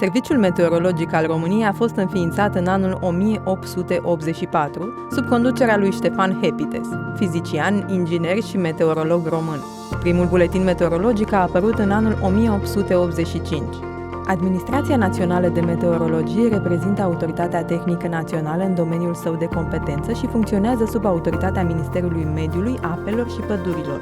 Serviciul Meteorologic al României a fost înființat în anul 1884, sub conducerea lui Ștefan Hepites, fizician, inginer și meteorolog român. Primul buletin meteorologic a apărut în anul 1885. Administrația Națională de Meteorologie reprezintă autoritatea tehnică națională în domeniul său de competență și funcționează sub autoritatea Ministerului Mediului, Apelor și Pădurilor.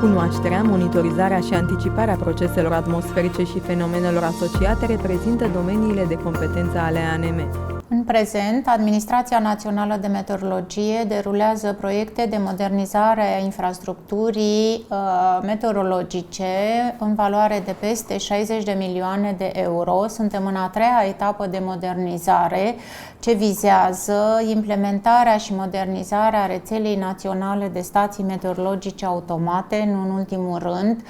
Cunoașterea, monitorizarea și anticiparea proceselor atmosferice și fenomenelor asociate reprezintă domeniile de competență ale ANM. În prezent, Administrația Națională de Meteorologie derulează proiecte de modernizare a infrastructurii meteorologice în valoare de peste 60 de milioane de euro. Suntem în a treia etapă de modernizare ce vizează implementarea și modernizarea rețelei naționale de stații meteorologice automate, nu în ultimul rând,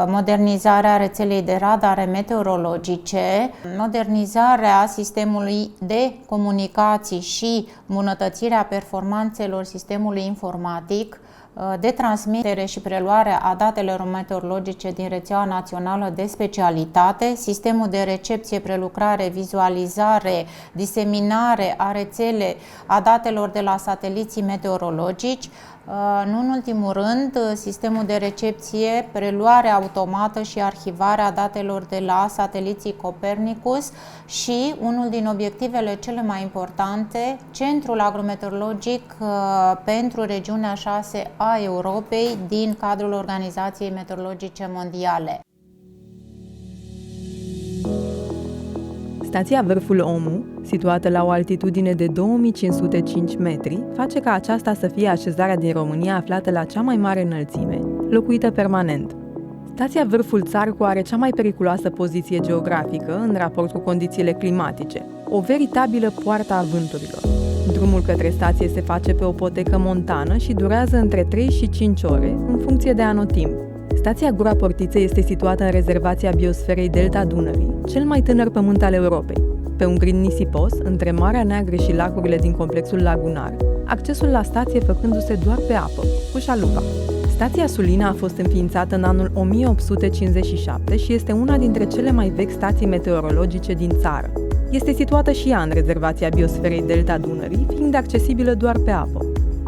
modernizarea rețelei de radare meteorologice, modernizarea sistemului de comunicații și îmbunătățirea performanțelor sistemului informatic de transmitere și preluare a datelor meteorologice din rețeaua națională de specialitate, sistemul de recepție, prelucrare, vizualizare, diseminare a rețele a datelor de la sateliții meteorologici, nu în ultimul rând, sistemul de recepție, preluare automată și arhivare a datelor de la sateliții Copernicus și, unul din obiectivele cele mai importante, Centrul Agrometeorologic pentru regiunea 6 a Europei din cadrul Organizației Meteorologice Mondiale. Stația Vârful Omu, situată la o altitudine de 2505 metri, face ca aceasta să fie așezarea din România aflată la cea mai mare înălțime, locuită permanent. Stația Vârful Țarcu are cea mai periculoasă poziție geografică în raport cu condițiile climatice, o veritabilă poartă a vânturilor. Drumul către stație se face pe o potecă montană și durează între 3 și 5 ore, în funcție de anotimp. Stația Gura Portiță este situată în rezervația biosferei Delta Dunării, cel mai tânăr pământ al Europei, pe un grid nisipos, între Marea Neagră și lacurile din complexul lagunar, accesul la stație făcându-se doar pe apă, cu șalupa. Stația Sulina a fost înființată în anul 1857 și este una dintre cele mai vechi stații meteorologice din țară. Este situată și ea în rezervația biosferei Delta Dunării, fiind accesibilă doar pe apă.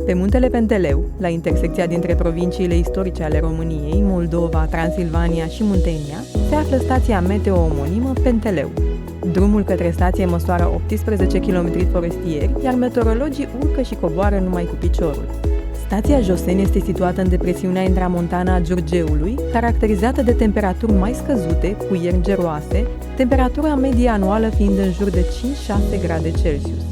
Pe muntele Penteleu, la intersecția dintre provinciile istorice ale României, Moldova, Transilvania și Muntenia, se află stația meteo-omonimă Penteleu. Drumul către stație măsoară 18 km forestieri, iar meteorologii urcă și coboară numai cu piciorul. Stația Joseni este situată în depresiunea intramontană a Giurgeului, caracterizată de temperaturi mai scăzute, cu ierni geroase, temperatura medie anuală fiind în jur de 5-6 grade Celsius.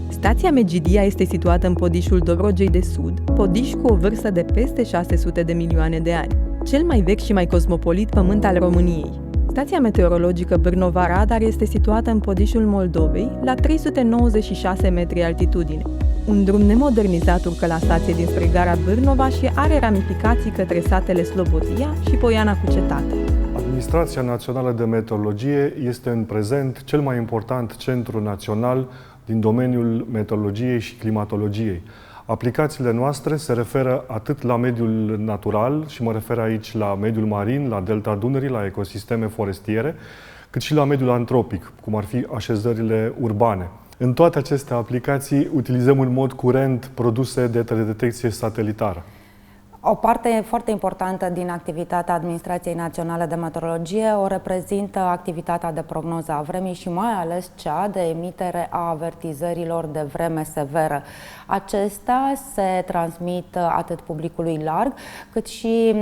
Stația Megidia este situată în Podișul Dobrogei de Sud, podiș cu o vârstă de peste 600 de milioane de ani, cel mai vechi și mai cosmopolit pământ al României. Stația meteorologică Bârnova Radar este situată în Podișul Moldovei, la 396 metri altitudine. Un drum nemodernizat urcă la stație dinspre gara Bârnova și are ramificații către satele Slobozia și Poiana cu Cetate. Administrația Națională de Meteorologie este în prezent cel mai important centru național din domeniul meteorologiei și climatologiei. Aplicațiile noastre se referă atât la mediul natural, și mă refer aici la mediul marin, la delta Dunării, la ecosisteme forestiere, cât și la mediul antropic, cum ar fi așezările urbane. În toate aceste aplicații utilizăm în mod curent produse de teledetecție satelitară. O parte foarte importantă din activitatea Administrației Naționale de Meteorologie o reprezintă activitatea de prognoză a vremii și mai ales cea de emitere a avertizărilor de vreme severă. Acestea se transmit atât publicului larg, cât și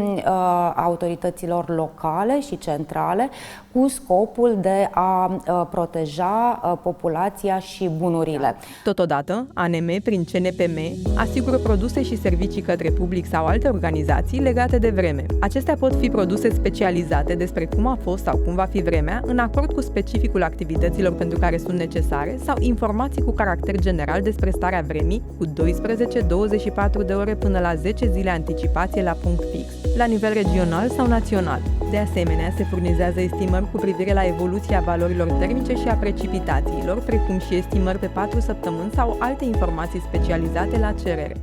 autorităților locale și centrale, cu scopul de a proteja populația și bunurile. Totodată, ANM, prin CNPM, asigură produse și servicii către public sau alte organizații legate de vreme. Acestea pot fi produse specializate despre cum a fost sau cum va fi vremea, în acord cu specificul activităților pentru care sunt necesare, sau informații cu caracter general despre starea vremii, cu 12-24 de ore până la 10 zile anticipație la punct fix, la nivel regional sau național. De asemenea, se furnizează estimări cu privire la evoluția valorilor termice și a precipitațiilor, precum și estimări pe 4 săptămâni sau alte informații specializate la cerere.